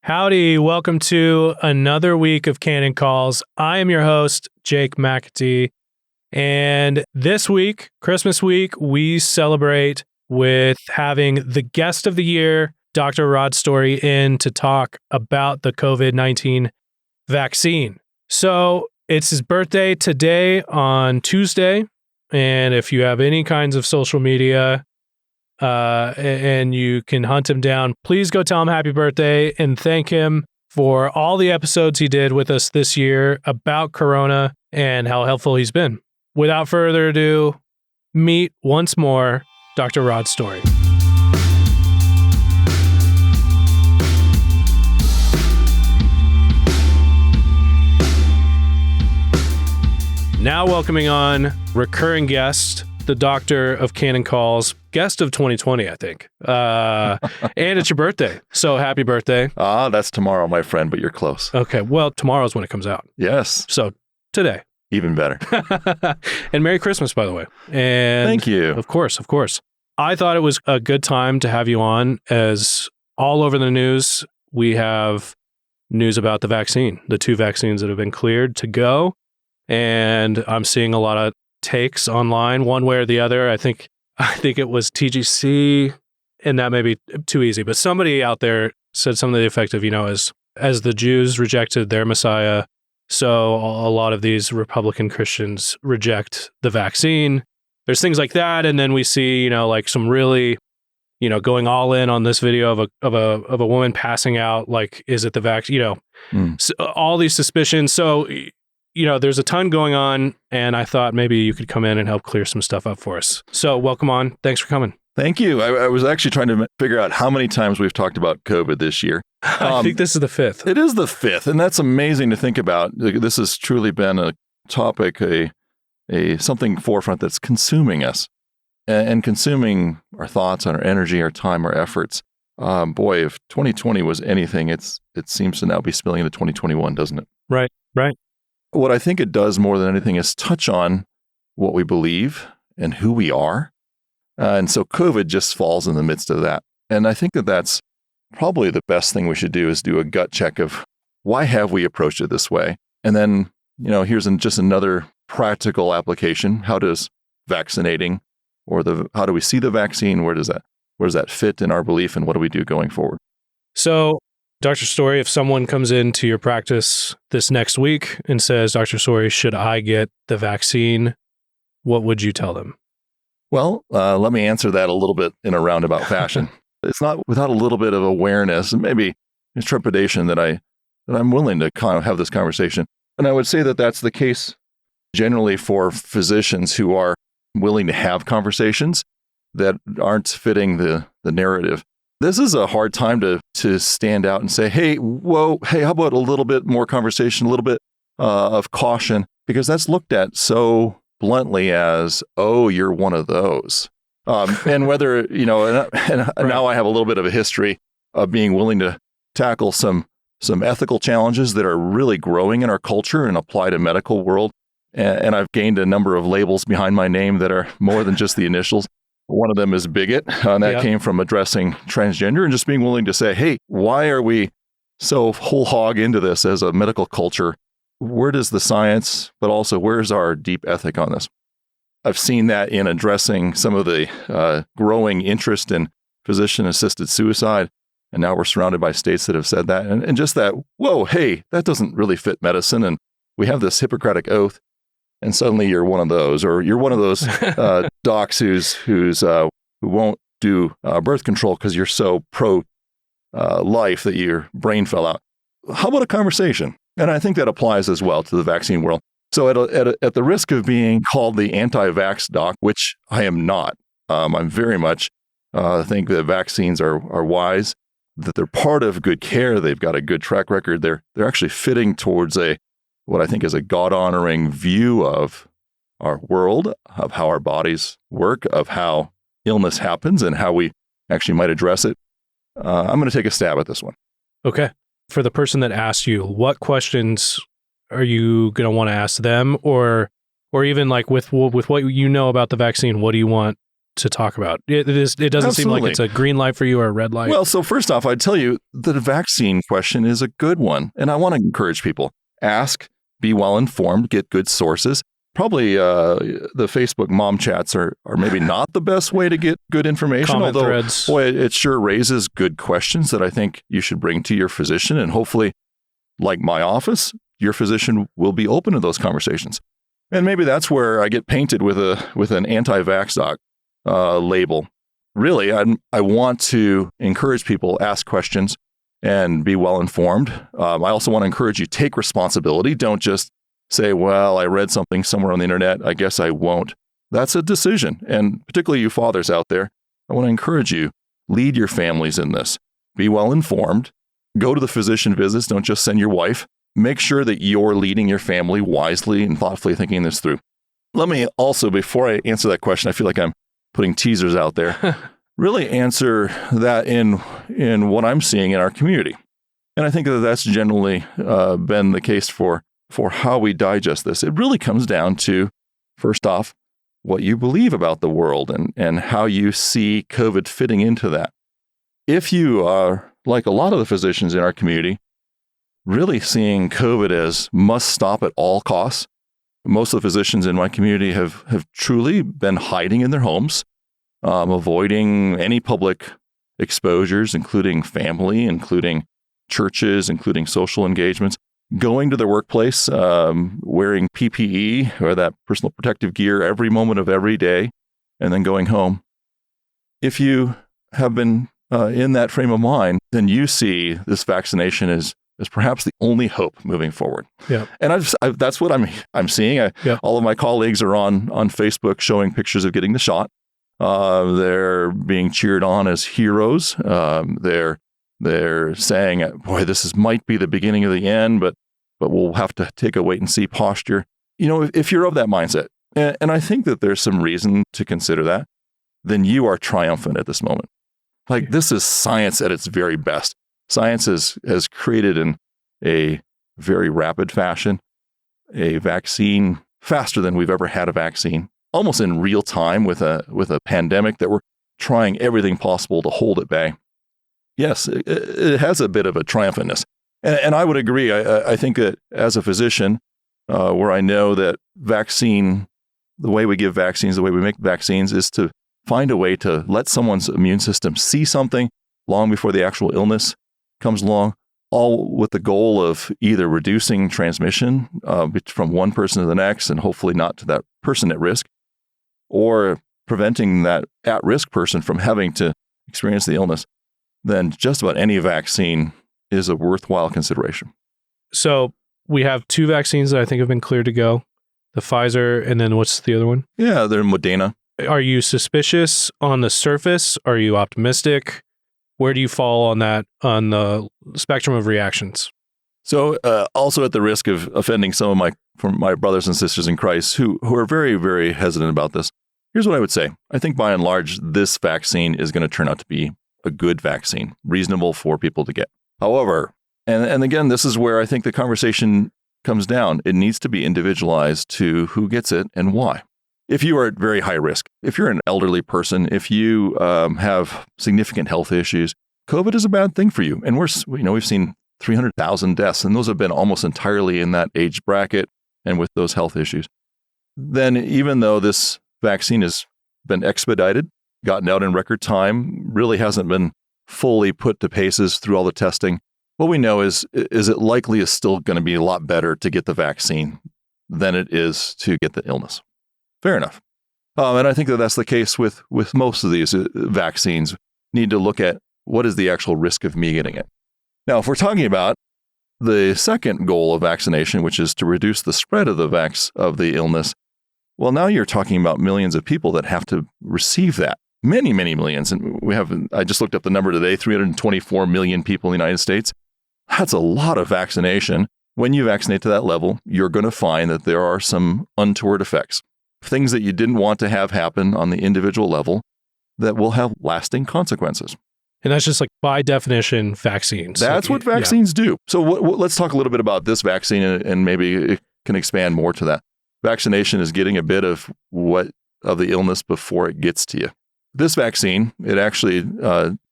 Howdy, welcome to another week of Canon Calls. I am your host, Jake McAtee, and this week, Christmas week, we celebrate with having the guest of the year, Dr. Rod Story, in to talk about the COVID-19 vaccine. So it's his birthday today on Tuesday, and if you have any kinds of social media, and you can hunt him down, please go tell him happy birthday and thank him for all the episodes he did with us this year about Corona and how helpful he's been. Without further ado, meet once more Dr. Rod Story. Now welcoming on recurring guest, the doctor of Canon Calls, guest of 2020, I think. And it's your birthday. So happy birthday. That's tomorrow, my friend, but you're close. Okay. Well, tomorrow's when it comes out. Yes. So today. Even better. And Merry Christmas, by the way. And thank you. Of course. I thought it was a good time to have you on, as all over the news, we have news about the vaccine, the 2 vaccines that have been cleared to go. And I'm seeing a lot of takes online, one way or the other. I think it was TGC, and that may be too easy, but somebody out there said something to the effect of, as the Jews rejected their Messiah, so a lot of these Republican Christians reject the vaccine. There's things like that, and then we see, like some really, going all in on this video of a woman passing out. Like, is it the vaccine? So all these suspicions. So, there's a ton going on, and I thought maybe you could come in and help clear some stuff up for us. So welcome on. Thanks for coming. Thank you. I was actually trying to figure out how many times we've talked about COVID this year. I think this is the 5th. It is the 5th, and that's amazing to think about. This has truly been a topic, a something forefront that's consuming us and consuming our thoughts and our energy, our time, our efforts. Boy, if 2020 was anything, it seems to now be spilling into 2021, doesn't it? Right. What I think it does more than anything is touch on what we believe and who we are. And so COVID just falls in the midst of that. And I think that that's probably the best thing we should do, is do a gut check of why have we approached it this way? And then, here's just another practical application. How does vaccinating, or how do we see the vaccine? Where does that fit in our belief, and what do we do going forward? So, Dr. Story, if someone comes into your practice this next week and says, Dr. Story, should I get the vaccine? What would you tell them? Well, let me answer that a little bit in a roundabout fashion. It's not without a little bit of awareness and maybe trepidation that I'm willing to kind of have this conversation. And I would say that that's the case generally for physicians who are willing to have conversations that aren't fitting the narrative. This is a hard time to stand out and say, hey, how about a little bit more conversation, a little bit of caution, because that's looked at so bluntly as, oh, you're one of those. And whether, and now I have a little bit of a history of being willing to tackle some ethical challenges that are really growing in our culture and apply to medical world. And I've gained a number of labels behind my name that are more than just the initials. One of them is bigot, and that came from addressing transgender and just being willing to say, hey, why are we so whole hog into this as a medical culture? Where does the science, but also where's our deep ethic on this? I've seen that in addressing some of the growing interest in physician-assisted suicide, and now we're surrounded by states that have said that. And just that, whoa, hey, that doesn't really fit medicine, and we have this Hippocratic oath. And suddenly you're one of those, or you're one of those docs who won't do birth control because you're so pro life that your brain fell out. How about a conversation? And I think that applies as well to the vaccine world. So at the risk of being called the anti-vax doc, which I am not, I'm very much think that vaccines are wise, that they're part of good care. They've got a good track record. They're actually fitting towards what I think is a God-honoring view of our world, of how our bodies work, of how illness happens, and how we actually might address it. I'm going to take a stab at this one. Okay. For the person that asked you, what questions are you going to want to ask them, or even like with what you know about the vaccine, what do you want to talk about? It doesn't seem like it's a green light for you or a red light. Well, so first off, I'd tell you that the vaccine question is a good one. And I want to encourage people, ask, be well informed, get good sources. Probably the Facebook mom chats are maybe not the best way to get good information, Comment although threads. Boy, it sure raises good questions that I think you should bring to your physician. And hopefully, like my office, your physician will be open to those conversations. And maybe that's where I get painted with an anti-vax doc label. Really, I want to encourage people, ask questions, and be well informed. I also want to encourage you, take responsibility. Don't just say, well, I read something somewhere on the internet, I guess I won't. That's a decision. And particularly you fathers out there, I want to encourage you, lead your families in this. Be well informed. Go to the physician visits. Don't just send your wife. Make sure that you're leading your family wisely and thoughtfully thinking this through. Let me also, before I answer that question, I feel like I'm putting teasers out there, really answer that in what I'm seeing in our community. And I think that that's generally been the case for how we digest this. It really comes down to, first off, what you believe about the world and how you see COVID fitting into that. If you are, like a lot of the physicians in our community, really seeing COVID as must stop at all costs, most of the physicians in my community have truly been hiding in their homes, avoiding any public exposures, including family, including churches, including social engagements, going to their workplace, wearing PPE or that personal protective gear every moment of every day, and then going home. If you have been in that frame of mind, then you see this vaccination as perhaps the only hope moving forward. Yeah. And that's what I'm seeing. All of my colleagues are on Facebook showing pictures of getting the shot. They're being cheered on as heroes. They're saying, boy, this might be the beginning of the end, but we'll have to take a wait and see posture. You know, if you're of that mindset, and I think that there's some reason to consider that, then you are triumphant at this moment. Like, this is science at its very best. Science has created in a very rapid fashion a vaccine faster than we've ever had a vaccine, almost in real time with a pandemic that we're trying everything possible to hold at bay. Yes, it has a bit of a triumphantness. And I would agree. I think that as a physician, where I know that the way we give vaccines, the way we make vaccines is to find a way to let someone's immune system see something long before the actual illness comes along, all with the goal of either reducing transmission from one person to the next and hopefully not to that person at risk, or preventing that at-risk person from having to experience the illness. Then just about any vaccine is a worthwhile consideration. So we have 2 vaccines that I think have been cleared to go, the Pfizer, and then what's the other one? Yeah, they're Moderna. Are you suspicious on the surface? Are you optimistic? Where do you fall on that, on the spectrum of reactions? So also at the risk of offending some of my brothers and sisters in Christ who are very, very hesitant about this, here's what I would say. I think by and large, this vaccine is going to turn out to be a good vaccine, reasonable for people to get. However, and again, this is where I think the conversation comes down. It needs to be individualized to who gets it and why. If you are at very high risk, if you're an elderly person, if you have significant health issues, COVID is a bad thing for you. And we've seen 300,000 deaths, and those have been almost entirely in that age bracket and with those health issues. Then even though this vaccine has been expedited, gotten out in record time, really hasn't been fully put to paces through all the testing, what we know is it likely is still going to be a lot better to get the vaccine than it is to get the illness. Fair enough. And I think that that's the case with most of these vaccines. Need to look at what is the actual risk of me getting it. Now, if we're talking about the second goal of vaccination, which is to reduce the spread of the illness, well, now you're talking about millions of people that have to receive that. Many, many millions. And I just looked up the number today, 324 million people in the United States. That's a lot of vaccination. When you vaccinate to that level, you're going to find that there are some untoward effects. Things that you didn't want to have happen on the individual level that will have lasting consequences. And that's just like by definition vaccines. That's what vaccines do. So let's talk a little bit about this vaccine and maybe it can expand more to that. Vaccination is getting a bit of the illness before it gets to you. this vaccine, it actually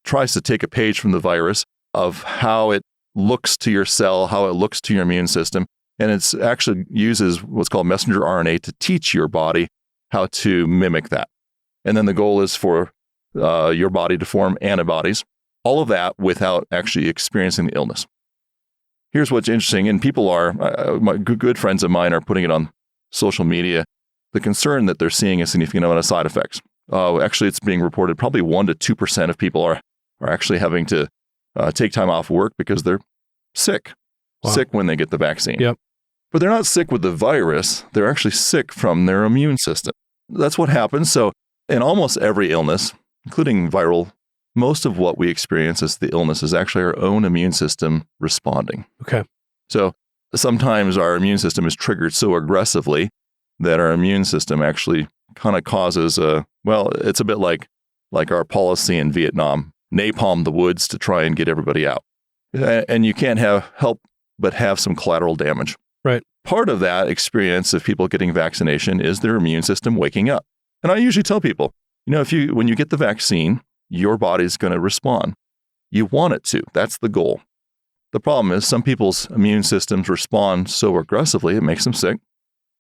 tries to take a page from the virus of how it looks to your cell, how it looks to your immune system. And it's actually uses what's called messenger RNA to teach your body how to mimic that. And then the goal is for your body to form antibodies, all of that without actually experiencing the illness. Here's what's interesting, and people are, my good friends of mine are putting it on social media. The concern that they're seeing a significant amount of side effects. Actually, it's being reported probably 1% to 2% of people are actually having to take time off work because they're sick. Wow. Sick when they get the vaccine. Yep. But they're not sick with the virus. They're actually sick from their immune system. That's what happens. So in almost every illness, including viral, most of what we experience as the illness is actually our own immune system responding. Okay. So sometimes our immune system is triggered so aggressively that our immune system actually kind of causes it's a bit like our policy in Vietnam, napalm the woods to try and get everybody out. And you can't help but have some collateral damage. Right. Part of that experience of people getting vaccination is their immune system waking up. And I usually tell people, when you get the vaccine, your body's going to respond. You want it to. That's the goal. The problem is some people's immune systems respond so aggressively, it makes them sick.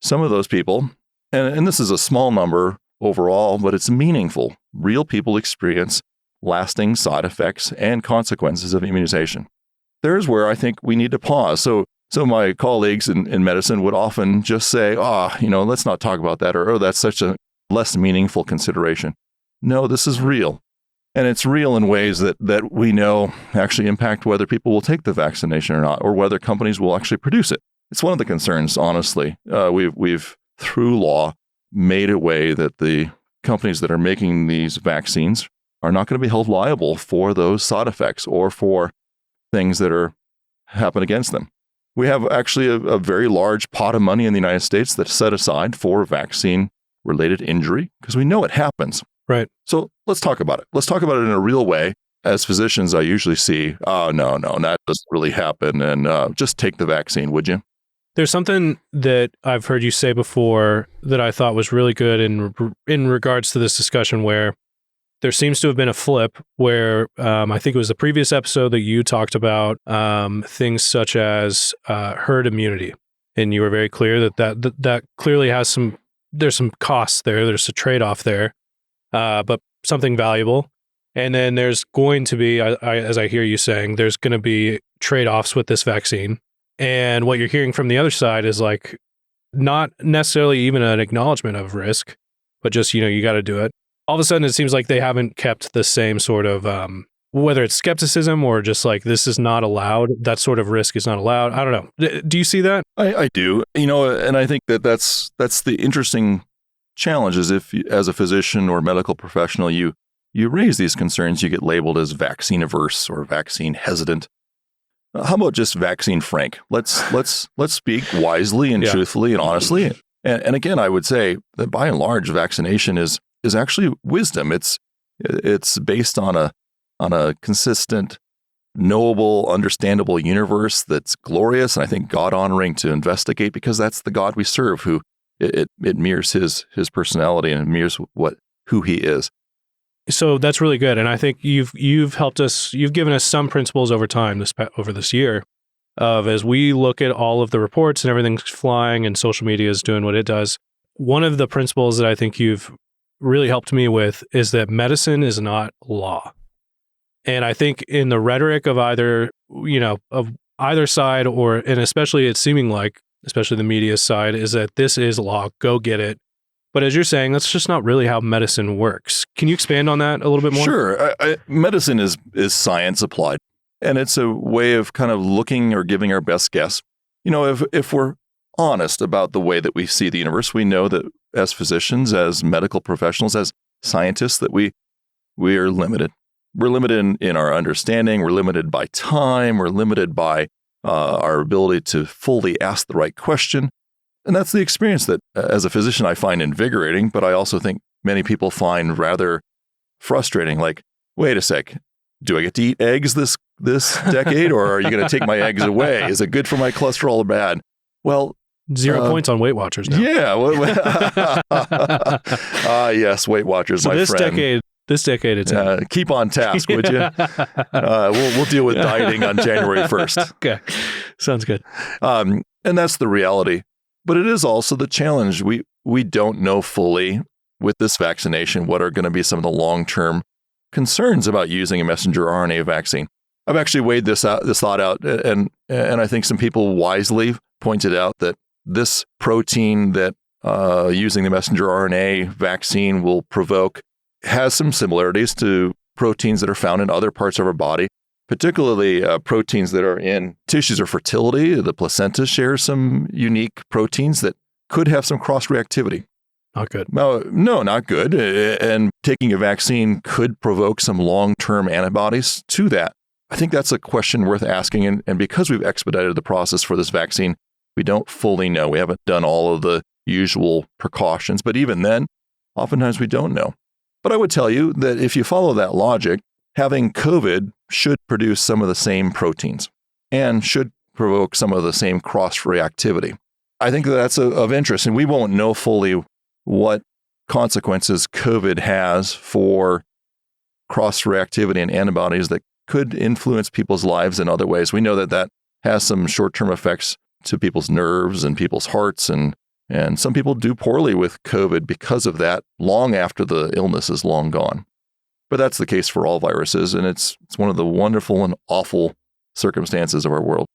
Some of those people, and this is a small number overall, but it's meaningful. Real people experience lasting side effects and consequences of immunization. There's where I think we need to pause. So my colleagues in medicine would often just say, let's not talk about that, or, that's such a less meaningful consideration. No, this is real. And it's real in ways that we know actually impact whether people will take the vaccination or not, or whether companies will actually produce it. It's one of the concerns, honestly. We've through law, made a way that the companies that are making these vaccines are not going to be held liable for those side effects or for things that happen against them. We have actually a very large pot of money in the United States that's set aside for vaccine-related injury because we know it happens. Right. So let's talk about it. Let's talk about it in a real way. As physicians, I usually see, no, that doesn't really happen, and just take the vaccine, would you? There's something that I've heard you say before that I thought was really good in regards to this discussion, where there seems to have been a flip where I think it was the previous episode that you talked about things such as herd immunity. And you were very clear that clearly has there's some costs there. There's a trade-off there, but something valuable. And then there's going to be, as I hear you saying, there's going to be trade-offs with this vaccine. And what you're hearing from the other side is like not necessarily even an acknowledgement of risk, but just, you got to do it. All of a sudden, it seems like they haven't kept the same sort of, whether it's skepticism or just like this is not allowed, that sort of risk is not allowed. I don't know. Do you see that? I do. And I think that's the interesting challenge is if, as a physician or medical professional, you raise these concerns, you get labeled as vaccine averse or vaccine hesitant. How about just vaccine frank? Let's speak wisely and truthfully and honestly. And again, I would say that by and large, vaccination is actually wisdom. It's based on a consistent, knowable, understandable universe that's glorious, and I think God honoring to investigate because that's the God we serve. Who it mirrors his personality and it mirrors who he is. So that's really good, and I think you've helped us. You've given us some principles over time over this year, of as we look at all of the reports and everything's flying and social media is doing what it does. One of the principles that I think you've really helped me with is that medicine is not law, and I think in the rhetoric of either side, and especially it's seeming like, especially the media side, is that this is law. Go get it. But as you're saying, that's just not really how medicine works. Can you expand on that a little bit more? Sure. Medicine is science applied, and it's a way of kind of looking or giving our best guess. If we're honest about the way that we see the universe, we know that as physicians, as medical professionals, as scientists, that we are limited. We're limited in our understanding. We're limited by time. We're limited by our ability to fully ask the right question. And that's the experience that, as a physician, I find invigorating, but I also think many people find rather frustrating. Like, wait a sec, do I get to eat eggs this decade, or are you going to take my eggs away? Is it good for my cholesterol or bad? Well, 0 points on Weight Watchers now. Yeah. Yes, Weight Watchers, so my this friend. Decade, This decade it's in. Keep on task, would you? We'll deal with dieting on January 1st. Okay. Sounds good. And that's the reality. But it is also the challenge. We don't know fully with this vaccination what are going to be some of the long-term concerns about using a messenger RNA vaccine. I've actually weighed this thought out, and I think some people wisely pointed out that this protein that using the messenger RNA vaccine will provoke has some similarities to proteins that are found in other parts of our body, particularly proteins that are in tissues of fertility. The placenta shares some unique proteins that could have some cross-reactivity. Not good. No, not good. And taking a vaccine could provoke some long-term antibodies to that. I think that's a question worth asking. And because we've expedited the process for this vaccine, we don't fully know. We haven't done all of the usual precautions. But even then, oftentimes we don't know. But I would tell you that if you follow that logic, having COVID should produce some of the same proteins and should provoke some of the same cross-reactivity. I think that's of interest, and we won't know fully what consequences COVID has for cross-reactivity and antibodies that could influence people's lives in other ways. We know that has some short-term effects to people's nerves and people's hearts, and some people do poorly with COVID because of that long after the illness is long gone. But that's the case for all viruses, and it's one of the wonderful and awful circumstances of our world.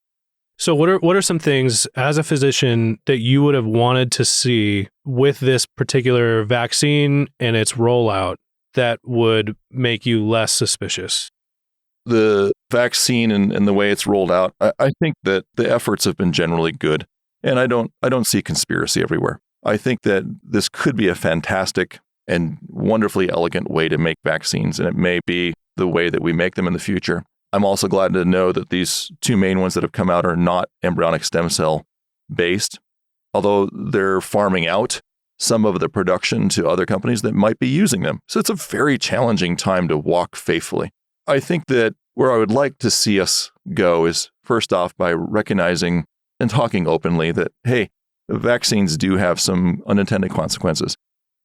So what are some things as a physician that you would have wanted to see with this particular vaccine and its rollout that would make you less suspicious? The vaccine and the way it's rolled out, I think that the efforts have been generally good. And I don't see conspiracy everywhere. I think that this could be a fantastic and wonderfully elegant way to make vaccines, and it may be the way that we make them in the future. I'm also glad to know that these two main ones that have come out are not embryonic stem cell based, although they're farming out some of the production to other companies that might be using them. So it's a very challenging time to walk faithfully. I think that where I would like to see us go is, first off, by recognizing and talking openly that, hey, vaccines do have some unintended consequences.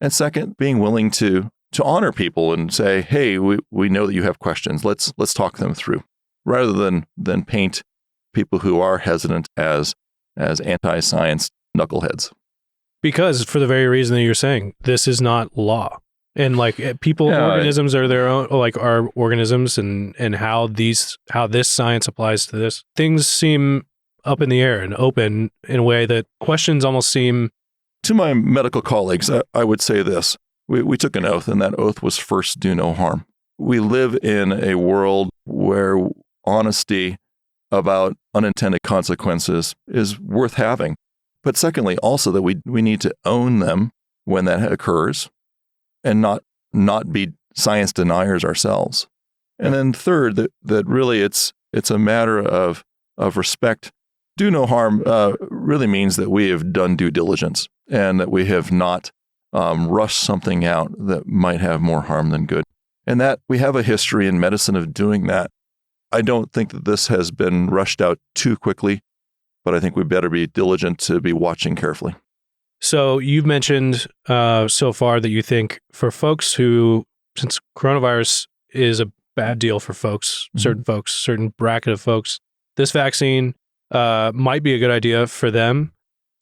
And second, being willing to honor people and say, hey, we know that you have questions. Let's talk them through, rather than paint people who are hesitant as anti-science knuckleheads. Because for the very reason that you're saying, this is not law. And organisms are their own, are organisms, and how this science applies to this. Things seem up in the air and open in a way that questions almost seem... To my medical colleagues, I would say this. We took an oath, and that oath was first, do no harm. We live in a world where honesty about unintended consequences is worth having. But secondly, also that we need to own them when that occurs and not be science deniers ourselves. And then third, that really it's a matter of respect. Do no harm really means that we have done due diligence and that we have not rushed something out that might have more harm than good. And that we have a history in medicine of doing that. I don't think that this has been rushed out too quickly, but I think we better be diligent to be watching carefully. So you've mentioned so far that you think for folks who, since coronavirus is a bad deal for folks, certain bracket of folks, this vaccine might be a good idea for them.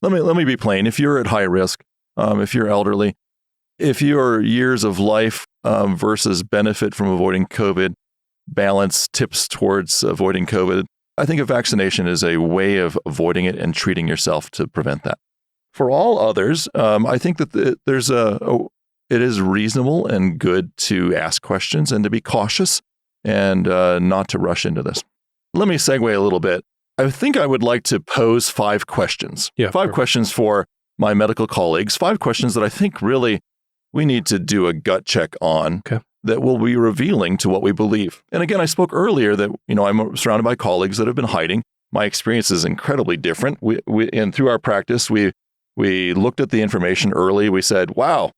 Let me be plain. If you're at high risk, if you're elderly, if your years of life versus benefit from avoiding COVID balance tips towards avoiding COVID, I think a vaccination is a way of avoiding it and treating yourself to prevent that. For all others, I think that it is reasonable and good to ask questions and to be cautious and not to rush into this. Let me segue a little bit. I think I would like to pose 5 questions. Yeah, 5 questions for my medical colleagues, 5 questions that I think really we need to do a gut check on that will be revealing to what we believe. And again, I spoke earlier that, I'm surrounded by colleagues that have been hiding. My experience is incredibly different. And through our practice, we looked at the information early. We said, wow,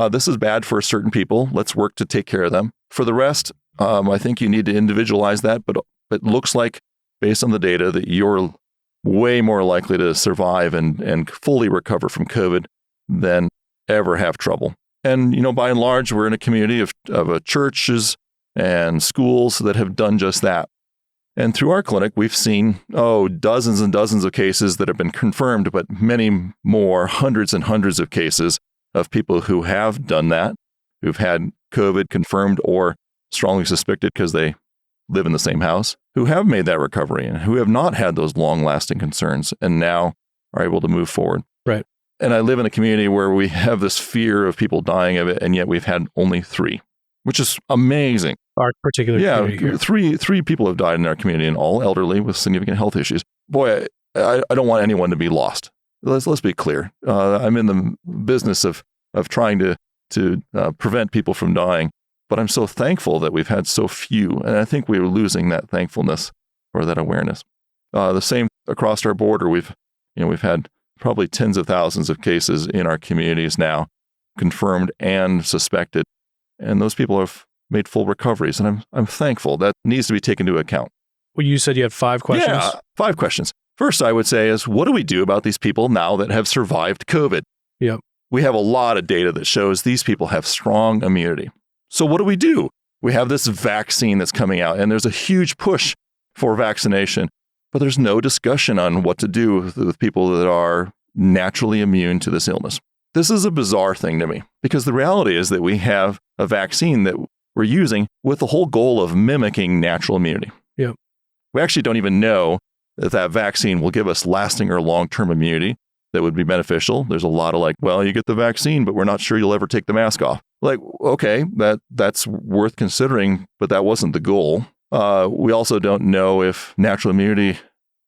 this is bad for certain people. Let's work to take care of them. For the rest, I think you need to individualize that, but it looks like, based on the data, that you're way more likely to survive and fully recover from COVID than ever have trouble. And, by and large, we're in a community of churches and schools that have done just that. And through our clinic, we've seen, dozens and dozens of cases that have been confirmed, but many more, hundreds and hundreds of cases of people who have done that, who've had COVID confirmed or strongly suspected because they live in the same house, who have made that recovery and who have not had those long-lasting concerns and now are able to move forward. Right. And I live in a community where we have this fear of people dying of it, and yet we've had only 3, which is amazing. Our particular community here. Three people have died in our community, and all elderly with significant health issues. Boy, I don't want anyone to be lost. Let's be clear. I'm in the business of trying to prevent people from dying, but I'm so thankful that we've had so few, and I think we're losing that thankfulness or that awareness. The same across our border. We've had probably tens of thousands of cases in our communities now, confirmed and suspected, and those people have made full recoveries, and I'm thankful. That needs to be taken into account. Well, you said you had 5 questions? Yeah, 5 questions. First, I would say is, what do we do about these people now that have survived COVID? Yep. We have a lot of data that shows these people have strong immunity. So what do? We have this vaccine that's coming out, and there's a huge push for vaccination, but there's no discussion on what to do with people that are naturally immune to this illness. This is a bizarre thing to me, because the reality is that we have a vaccine that we're using with the whole goal of mimicking natural immunity. Yep. We actually don't even know that vaccine will give us lasting or long-term immunity that would be beneficial. There's a lot of you get the vaccine, but we're not sure you'll ever take the mask off. Okay, that's worth considering, but that wasn't the goal. We also don't know if natural immunity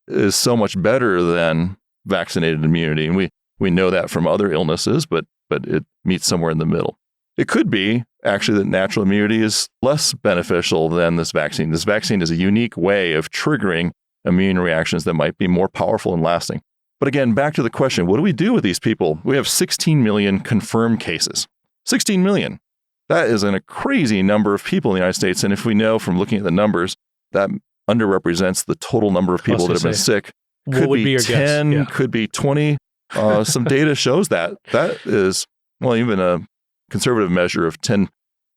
is so much better than vaccinated immunity. And we know that from other illnesses, but it meets somewhere in the middle. It could be actually that natural immunity is less beneficial than this vaccine. This vaccine is a unique way of triggering immune reactions that might be more powerful and lasting. But again, back to the question, what do we do with these people? We have 16 million confirmed cases. 16 million. That is a crazy number of people in the United States. And if we know from looking at the numbers, that underrepresents the total number of people that have been sick. Could be 10, yeah. Could be 20. Some data shows that. That is, even a conservative measure of 10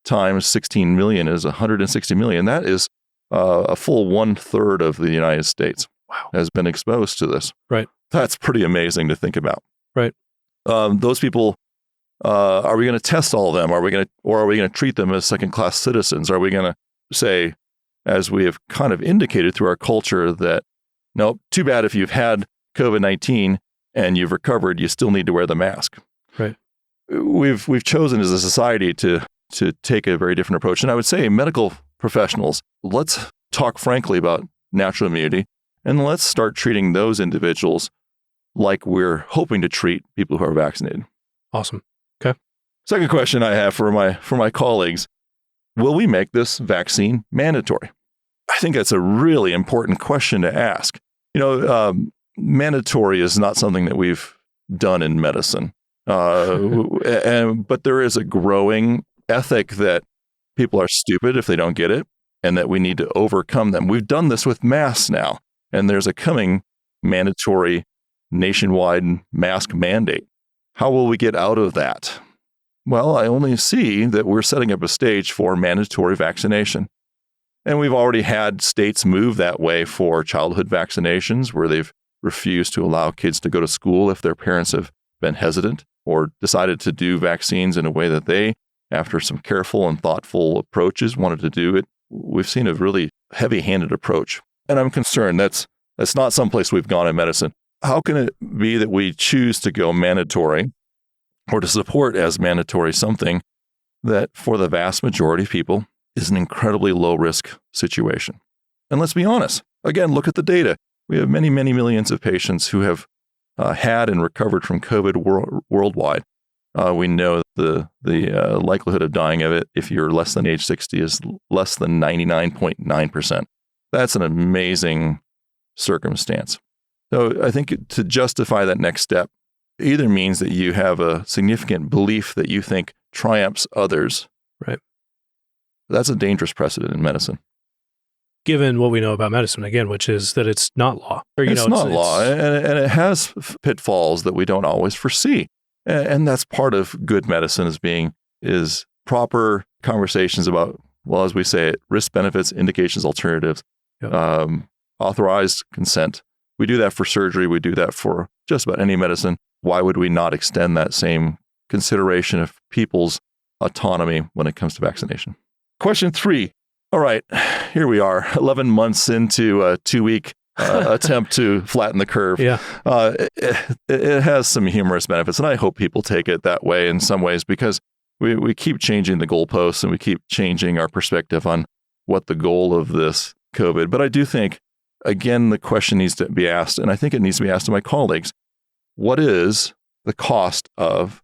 times 16 million is 160 million. That is a full 1/3 of the United States has been exposed to this. Right. That's pretty amazing to think about. Right. Those people, are we going to test all of them? Are we going to treat them as second-class citizens? Are we going to say, as we have kind of indicated through our culture, that no, too bad if you've had COVID-19 and you've recovered, you still need to wear the mask. Right. We've chosen as a society to take a very different approach. And I would say, medical professionals, let's talk frankly about natural immunity, and let's start treating those individuals like we're hoping to treat people who are vaccinated. Awesome. Okay. Second question I have for my colleagues, will we make this vaccine mandatory? I think that's a really important question to ask. Mandatory is not something that we've done in medicine. But there is a growing ethic that people are stupid if they don't get it, and that we need to overcome them. We've done this with masks now, and there's a coming mandatory nationwide mask mandate. How will we get out of that? Well, I only see that we're setting up a stage for mandatory vaccination. And we've already had states move that way for childhood vaccinations, where they've refused to allow kids to go to school if their parents have been hesitant or decided to do vaccines in a way that they, after some careful and thoughtful approaches, wanted to do it. We've seen a really heavy-handed approach. And I'm concerned that's not someplace we've gone in medicine. How can it be that we choose to go mandatory or to support as mandatory something that for the vast majority of people is an incredibly low-risk situation? And let's be honest. Again, look at the data. We have many, many millions of patients who have had and recovered from COVID worldwide. We know the likelihood of dying of it, if you're less than age 60, is less than 99.9%. That's an amazing circumstance. So I think to justify that next step either means that you have a significant belief that you think triumphs others. Right. That's a dangerous precedent in medicine. Given what we know about medicine, again, which is that it's not law. It's not law, and it has pitfalls that we don't always foresee. And that's part of good medicine, is being is proper conversations about, well, as we say it, risk, benefits, indications, alternatives, authorized consent. We do that for surgery. We do that for just about any medicine. Why would we not extend that same consideration of people's autonomy when it comes to vaccination? Question 3. All right, here we are, 11 months into a 2-week attempt to flatten the curve. Yeah. It has some humorous benefits, and I hope people take it that way in some ways, because we keep changing the goalposts and we keep changing our perspective on what the goal of this COVID. But I do think, again, the question needs to be asked, and I think it needs to be asked to my colleagues, what is the cost of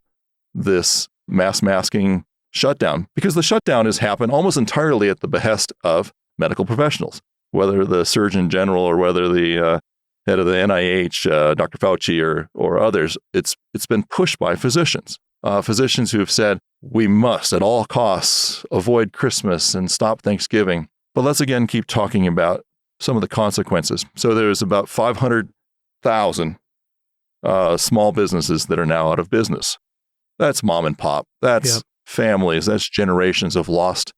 this mass masking shutdown? Because the shutdown has happened almost entirely at the behest of medical professionals, whether the Surgeon General or whether the head of the NIH, Dr. Vačč, or others. It's been pushed by physicians who have said, we must at all costs avoid Christmas and stop Thanksgiving. But let's again keep talking about some of the consequences. So there's about 500,000 small businesses that are now out of business. That's mom and pop. That's families. That's generations of lost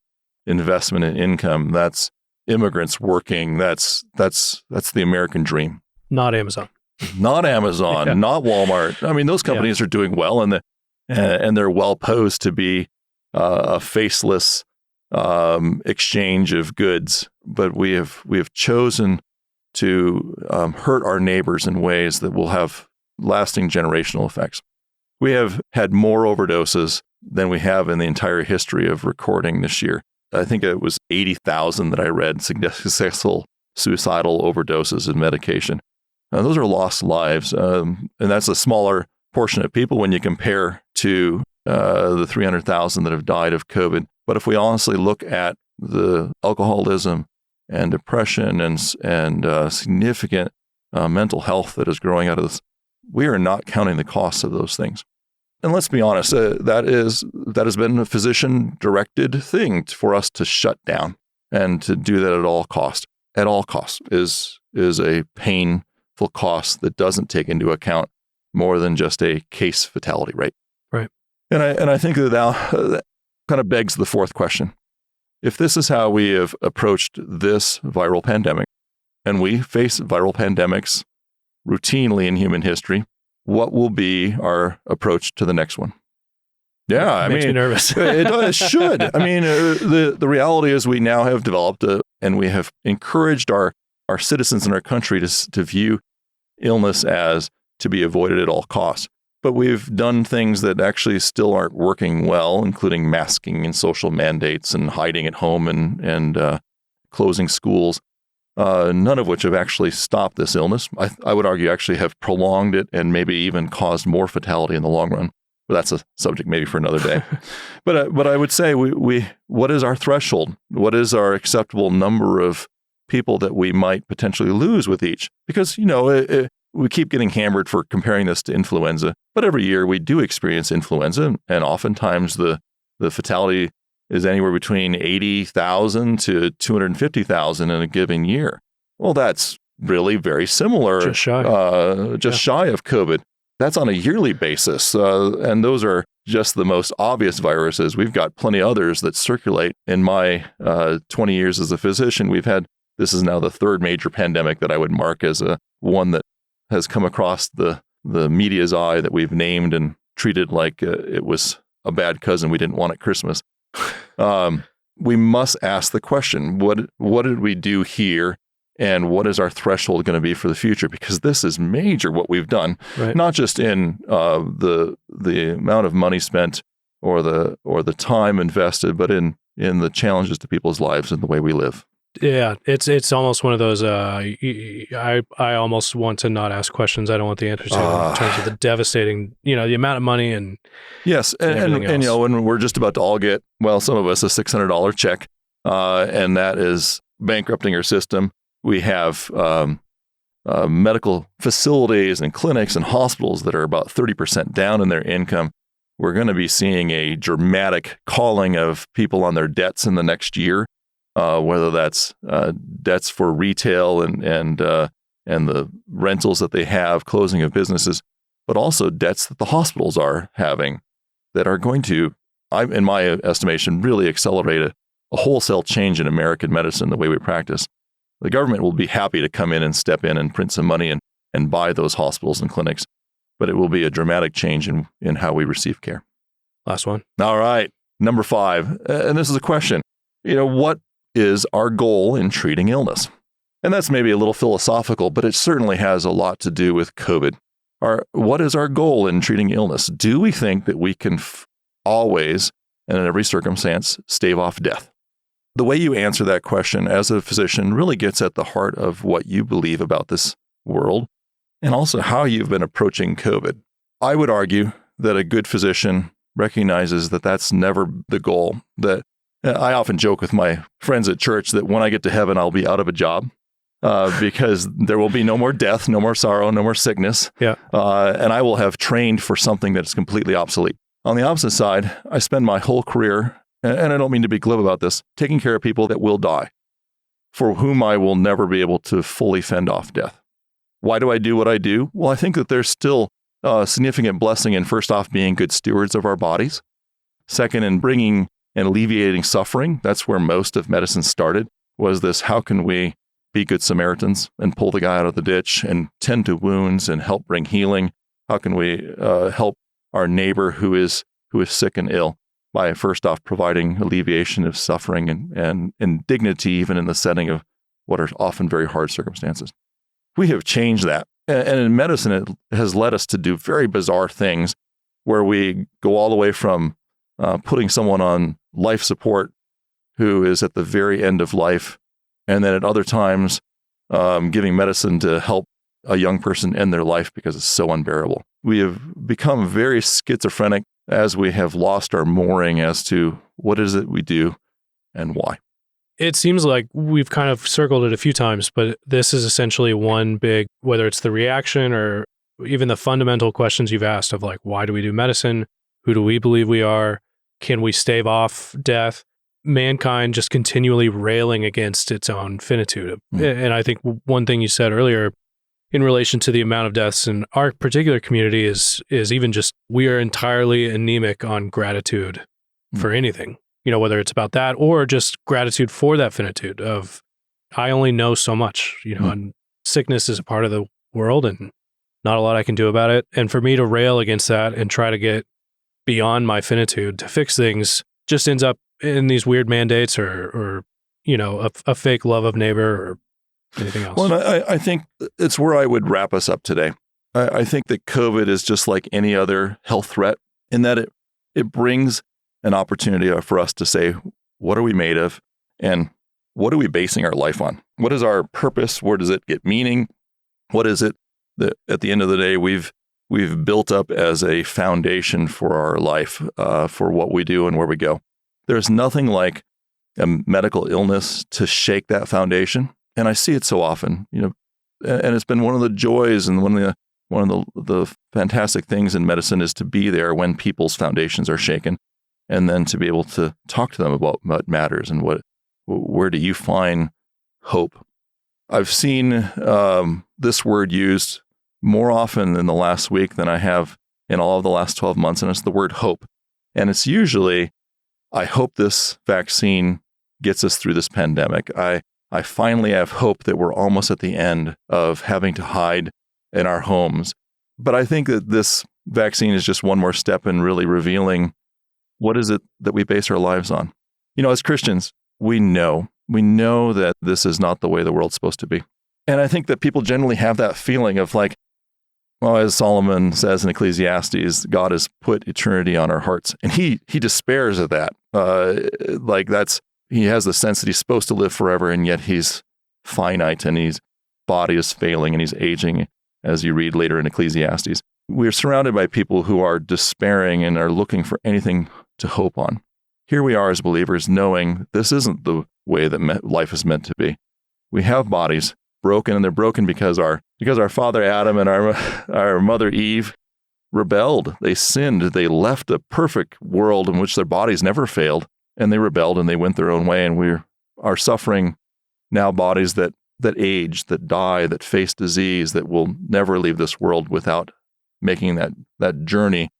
investment and income. That's immigrants working. That's the American dream. Not Amazon. Not Amazon. Not Walmart. I mean, those companies are doing well, and they're well posed to be a faceless exchange of goods. But we have chosen to hurt our neighbors in ways that will have lasting generational effects. We have had more overdoses than we have in the entire history of recording this year. I think it was 80,000 that I read successful suicidal overdoses of medication. Those are lost lives, and that's a smaller portion of people when you compare to the 300,000 that have died of COVID. But if we honestly look at the alcoholism and depression and significant mental health that is growing out of this, we are not counting the costs of those things. And let's be honest, that has been a physician-directed thing for us to shut down, and to do that at all costs. At all costs is a painful cost that doesn't take into account more than just a case fatality rate. Right. And I think that kind of begs the fourth question. If this is how we have approached this viral pandemic, and we face viral pandemics routinely in human history, what will be our approach to the next one? Yeah, Makes me nervous. It should. I mean, the reality is we now have developed and we have encouraged our citizens in our country to view illness as to be avoided at all costs. But we've done things that actually still aren't working well, including masking and social mandates and hiding at home and closing schools, none of which have actually stopped this illness. I would argue actually have prolonged it and maybe even caused more fatality in the long run. But that's a subject maybe for another day. But I would say what is our threshold? What is our acceptable number of people that we might potentially lose with each? Because, we keep getting hammered for comparing this to influenza, but every year we do experience influenza, and oftentimes the fatality is anywhere between 80,000 to 250,000 in a given year. Well, that's really very similar, just shy of COVID. That's on a yearly basis, and those are just the most obvious viruses. We've got plenty others that circulate. In my 20 years as a physician, this is now the third major pandemic that I would mark as one that has come across the media's eye, that we've named and treated like it was a bad cousin we didn't want at Christmas. We must ask the question, what did we do here, and what is our threshold going to be for the future? Because this is major what we've done, right. Not just in the amount of money spent or the time invested, but in the challenges to people's lives and the way we live. Yeah, it's almost one of those. I almost want to not ask questions. I don't want the answer to in terms of the devastating, the amount of money and yes, and when we're just about to all get, well, some of us a $600 check, and that is bankrupting our system. We have medical facilities and clinics and hospitals that are about 30% down in their income. We're going to be seeing a dramatic calling of people on their debts in the next year. Whether that's debts for retail and the rentals that they have, closing of businesses, but also debts that the hospitals are having that are going to in my estimation, really accelerate a wholesale change in American medicine, the way we practice. The government will be happy to come in and step in and print some money and buy those hospitals and clinics, but it will be a dramatic change in how we receive care. Last one. All right. Number 5, and this is a question. What is our goal in treating illness? And that's maybe a little philosophical, but it certainly has a lot to do with COVID. What is our goal in treating illness? Do we think that we can always, and in every circumstance, stave off death? The way you answer that question as a physician really gets at the heart of what you believe about this world and also how you've been approaching COVID. I would argue that a good physician recognizes that that's never the goal. That I often joke with my friends at church that when I get to heaven, I'll be out of a job because there will be no more death, no more sorrow, no more sickness. Yeah. And I will have trained for something that is completely obsolete. On the opposite side, I spend my whole career, and I don't mean to be glib about this, taking care of people that will die, for whom I will never be able to fully fend off death. Why do I do what I do? Well, I think that there's still a significant blessing in, first off, being good stewards of our bodies. Second, in bringing and alleviating suffering. That's where most of medicine started, was this: how can we be good Samaritans and pull the guy out of the ditch and tend to wounds and help bring healing? How can we help our neighbor who is sick and ill by, first off, providing alleviation of suffering and dignity, even in the setting of what are often very hard circumstances? We have changed that. And in medicine, it has led us to do very bizarre things where we go all the way from putting someone on life support who is at the very end of life, and then at other times giving medicine to help a young person end their life because it's so unbearable. We have become very schizophrenic as we have lost our mooring as to what is it we do and why. It seems like we've kind of circled it a few times, but this is essentially one big, whether it's the reaction or even the fundamental questions you've asked of like, why do we do medicine? Who do we believe we are? Can we stave off death? Mankind just continually railing against its own finitude. And I think one thing you said earlier in relation to the amount of deaths in our particular community is even just, we are entirely anemic on gratitude for anything. Whether it's about that or just gratitude for that finitude of, I only know so much, and sickness is a part of the world and not a lot I can do about it. And for me to rail against that and try to get beyond my finitude to fix things just ends up in these weird mandates or a fake love of neighbor or anything else. Well, I think it's where I would wrap us up today. I think that COVID is just like any other health threat in that it brings an opportunity for us to say, what are we made of? And what are we basing our life on? What is our purpose? Where does it get meaning? What is it that at the end of the day we've built up as a foundation for our life, for what we do and where we go? There's nothing like a medical illness to shake that foundation. And I see it so often, and it's been one of the joys and one of the fantastic things in medicine is to be there when people's foundations are shaken. And then to be able to talk to them about what matters and where do you find hope? I've seen this word used more often in the last week than I have in all of the last 12 months, and it's the word hope. And it's usually, I hope this vaccine gets us through this pandemic. I finally have hope that we're almost at the end of having to hide in our homes. But I think that this vaccine is just one more step in really revealing what is it that we base our lives on? As Christians, we know that this is not the way the world's supposed to be. And I think that people generally have that feeling of like, well, as Solomon says in Ecclesiastes, God has put eternity on our hearts. And he despairs of that. He has the sense that he's supposed to live forever, and yet he's finite and his body is failing and he's aging, as you read later in Ecclesiastes. We're surrounded by people who are despairing and are looking for anything to hope on. Here we are as believers knowing this isn't the way that life is meant to be. We have bodies broken, and they're broken because our father Adam and our mother Eve rebelled. They sinned. They left a perfect world in which their bodies never failed, and they rebelled and they went their own way. And we are suffering now bodies that age, that die, that face disease, that will never leave this world without making that journey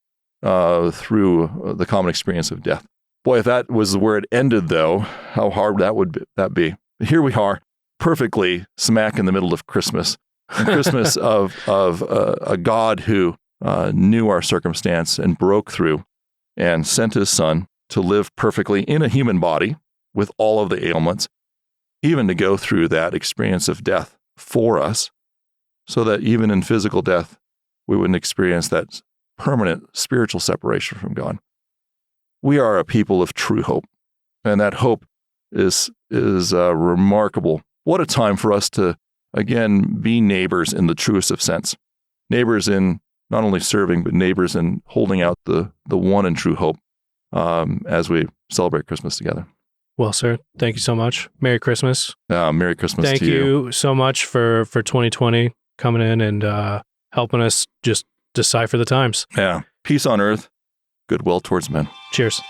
through the common experience of death. Boy, if that was where it ended, though, how hard would that be? Here we are, perfectly smack in the middle of Christmas. Christmas of a God who knew our circumstance and broke through and sent his son to live perfectly in a human body with all of the ailments, even to go through that experience of death for us, so that even in physical death, we wouldn't experience that permanent spiritual separation from God. We are a people of true hope, and that hope is remarkable. What a time for us to, again, be neighbors in the truest of sense. Neighbors in not only serving, but neighbors in holding out the one and true hope as we celebrate Christmas together. Well, sir, thank you so much. Merry Christmas. Merry Christmas to you. Thank you so much for 2020 coming in and helping us just decipher the times. Yeah. Peace on earth, goodwill towards men. Cheers.